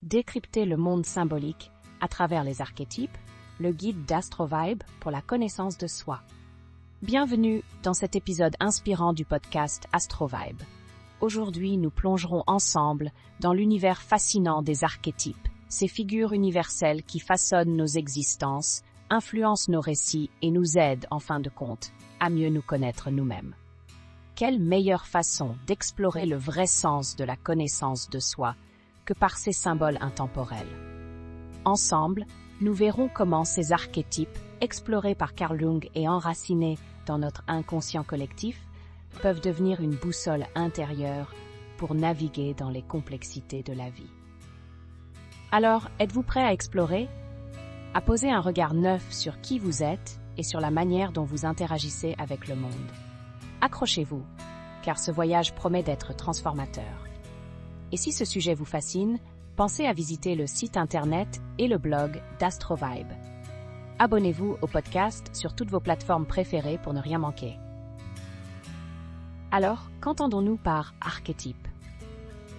Décrypter le monde symbolique à travers les archétypes, le guide d'AstroVibe pour la connaissance de soi. Bienvenue dans cet épisode inspirant du podcast AstroVibe. Aujourd'hui, nous plongerons ensemble dans l'univers fascinant des archétypes, ces figures universelles qui façonnent nos existences, influencent nos récits et nous aident, en fin de compte, à mieux nous connaître nous-mêmes. Quelle meilleure façon d'explorer le vrai sens de la connaissance de soi que par ces symboles intemporels. Ensemble, nous verrons comment ces archétypes, explorés par Carl Jung et enracinés dans notre inconscient collectif, peuvent devenir une boussole intérieure pour naviguer dans les complexités de la vie. Alors, êtes-vous prêt à explorer? À poser un regard neuf sur qui vous êtes et sur la manière dont vous interagissez avec le monde. Accrochez-vous, car ce voyage promet d'être transformateur. Et si ce sujet vous fascine, pensez à visiter le site internet et le blog d'AstroVibe. Abonnez-vous au podcast sur toutes vos plateformes préférées pour ne rien manquer. Alors, qu'entendons-nous par archétype?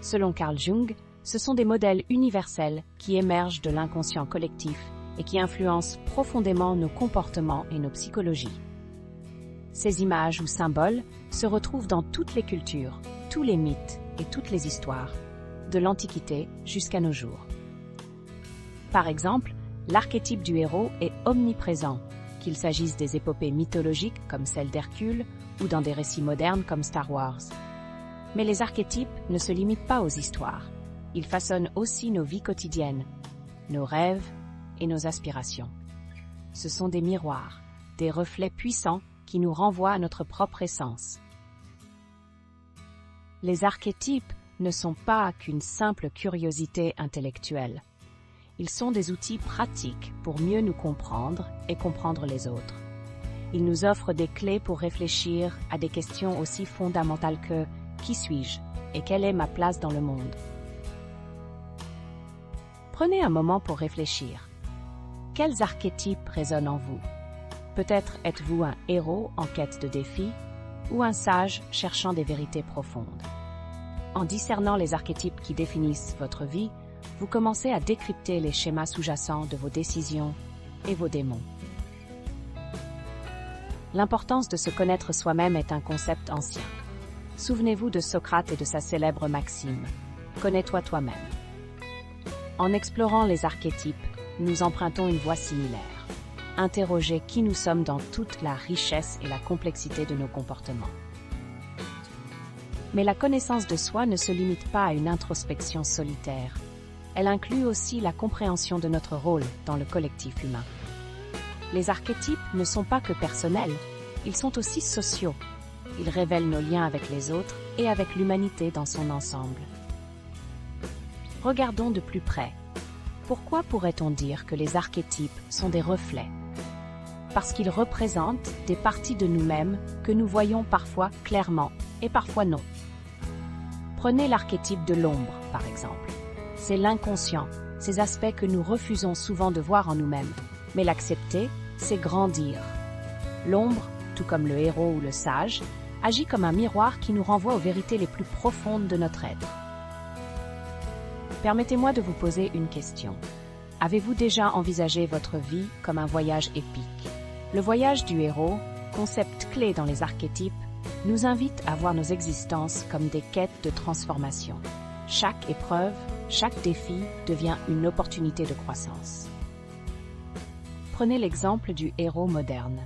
Selon Carl Jung, ce sont des modèles universels qui émergent de l'inconscient collectif et qui influencent profondément nos comportements et nos psychologies. Ces images ou symboles se retrouvent dans toutes les cultures, tous les mythes et toutes les histoires, de l'Antiquité jusqu'à nos jours. Par exemple, l'archétype du héros est omniprésent, qu'il s'agisse des épopées mythologiques comme celle d'Hercule ou dans des récits modernes comme Star Wars. Mais les archétypes ne se limitent pas aux histoires. Ils façonnent aussi nos vies quotidiennes, nos rêves et nos aspirations. Ce sont des miroirs, des reflets puissants qui nous renvoient à notre propre essence. Les archétypes ne sont pas qu'une simple curiosité intellectuelle. Ils sont des outils pratiques pour mieux nous comprendre et comprendre les autres. Ils nous offrent des clés pour réfléchir à des questions aussi fondamentales que « Qui suis-je » et « Quelle est ma place dans le monde ?» Prenez un moment pour réfléchir. Quels archétypes résonnent en vous? Peut-être êtes-vous un héros en quête de défis ou un sage cherchant des vérités profondes. En discernant les archétypes qui définissent votre vie, vous commencez à décrypter les schémas sous-jacents de vos décisions et vos démons. L'importance de se connaître soi-même est un concept ancien. Souvenez-vous de Socrate et de sa célèbre maxime « Connais-toi toi-même ». En explorant les archétypes, nous empruntons une voie similaire. Interroger qui nous sommes dans toute la richesse et la complexité de nos comportements. Mais la connaissance de soi ne se limite pas à une introspection solitaire. Elle inclut aussi la compréhension de notre rôle dans le collectif humain. Les archétypes ne sont pas que personnels, ils sont aussi sociaux. Ils révèlent nos liens avec les autres et avec l'humanité dans son ensemble. Regardons de plus près. Pourquoi pourrait-on dire que les archétypes sont des reflets? Parce qu'ils représentent des parties de nous-mêmes que nous voyons parfois clairement et parfois non. Prenez l'archétype de l'ombre, par exemple. C'est l'inconscient, ces aspects que nous refusons souvent de voir en nous-mêmes. Mais l'accepter, c'est grandir. L'ombre, tout comme le héros ou le sage, agit comme un miroir qui nous renvoie aux vérités les plus profondes de notre être. Permettez-moi de vous poser une question. Avez-vous déjà envisagé votre vie comme un voyage épique? Le voyage du héros, concept clé dans les archétypes, nous invite à voir nos existences comme des quêtes de transformation. Chaque épreuve, chaque défi devient une opportunité de croissance. Prenez l'exemple du héros moderne.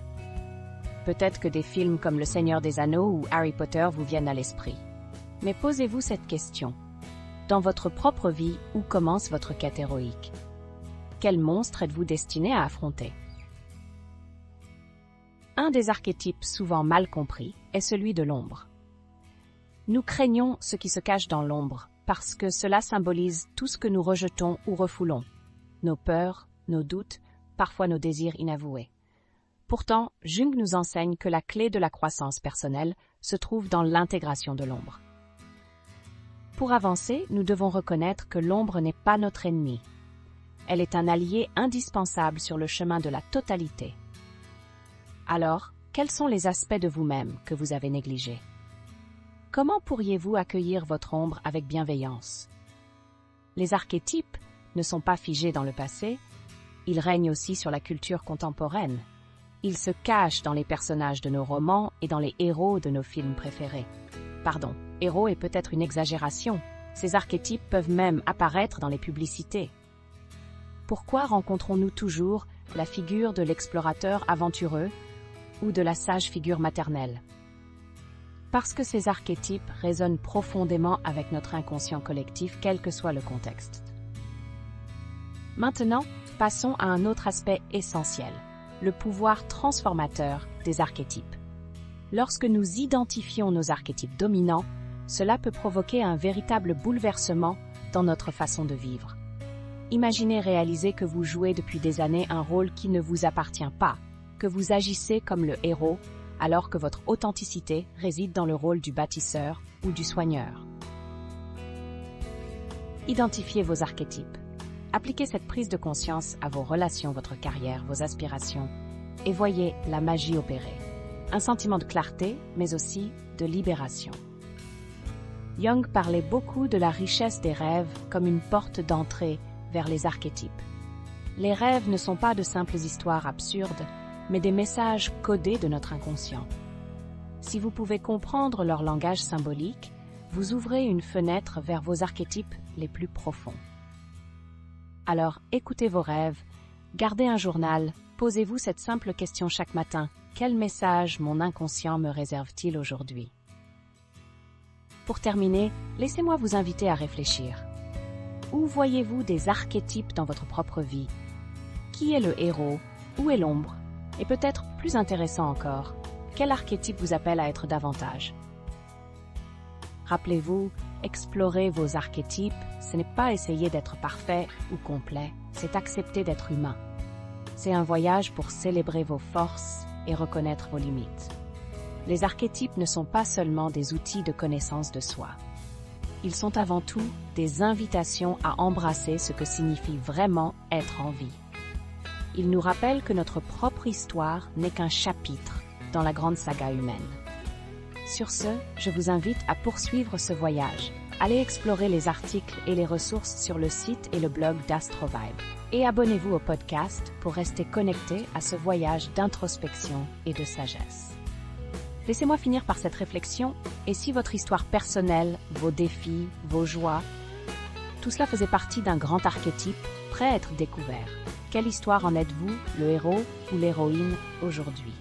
Peut-être que des films comme Le Seigneur des Anneaux ou Harry Potter vous viennent à l'esprit. Mais posez-vous cette question. Dans votre propre vie, où commence votre quête héroïque? Quel monstre êtes-vous destiné à affronter? Un des archétypes souvent mal compris est celui de l'ombre. Nous craignons ce qui se cache dans l'ombre parce que cela symbolise tout ce que nous rejetons ou refoulons, nos peurs, nos doutes, parfois nos désirs inavoués. Pourtant, Jung nous enseigne que la clé de la croissance personnelle se trouve dans l'intégration de l'ombre. Pour avancer, nous devons reconnaître que l'ombre n'est pas notre ennemi. Elle est un allié indispensable sur le chemin de la totalité. Alors, quels sont les aspects de vous-même que vous avez négligés? Comment pourriez-vous accueillir votre ombre avec bienveillance? Les archétypes ne sont pas figés dans le passé, ils règnent aussi sur la culture contemporaine. Ils se cachent dans les personnages de nos romans et dans les héros de nos films préférés. Pardon, héros est peut-être une exagération. Ces archétypes peuvent même apparaître dans les publicités. Pourquoi rencontrons-nous toujours la figure de l'explorateur aventureux ou de la sage figure maternelle? Parce que ces archétypes résonnent profondément avec notre inconscient collectif, quel que soit le contexte. Maintenant, passons à un autre aspect essentiel, le pouvoir transformateur des archétypes. Lorsque nous identifions nos archétypes dominants, cela peut provoquer un véritable bouleversement dans notre façon de vivre. Imaginez réaliser que vous jouez depuis des années un rôle qui ne vous appartient pas, que vous agissez comme le héros, alors que votre authenticité réside dans le rôle du bâtisseur ou du soigneur. Identifiez vos archétypes. Appliquez cette prise de conscience à vos relations, votre carrière, vos aspirations, et voyez la magie opérer. Un sentiment de clarté, mais aussi de libération. Jung parlait beaucoup de la richesse des rêves comme une porte d'entrée vers les archétypes. Les rêves ne sont pas de simples histoires absurdes, mais des messages codés de notre inconscient. Si vous pouvez comprendre leur langage symbolique, vous ouvrez une fenêtre vers vos archétypes les plus profonds. Alors, écoutez vos rêves, gardez un journal, posez-vous cette simple question chaque matin. Quel message mon inconscient me réserve-t-il aujourd'hui? Pour terminer, laissez-moi vous inviter à réfléchir. Où voyez-vous des archétypes dans votre propre vie? Qui est le héros? Où est l'ombre? Et peut-être plus intéressant encore, quel archétype vous appelle à être davantage? Rappelez-vous, explorer vos archétypes, ce n'est pas essayer d'être parfait ou complet, c'est accepter d'être humain. C'est un voyage pour célébrer vos forces et reconnaître vos limites. Les archétypes ne sont pas seulement des outils de connaissance de soi. Ils sont avant tout des invitations à embrasser ce que signifie vraiment être en vie. Ils nous rappellent que notre propre histoire n'est qu'un chapitre dans la grande saga humaine. Sur ce, je vous invite à poursuivre ce voyage. Allez explorer les articles et les ressources sur le site et le blog d'AstroVibe. Et abonnez-vous au podcast pour rester connecté à ce voyage d'introspection et de sagesse. Laissez-moi finir par cette réflexion, et si votre histoire personnelle, vos défis, vos joies, tout cela faisait partie d'un grand archétype prêt à être découvert? Quelle histoire en êtes-vous, le héros ou l'héroïne, aujourd'hui?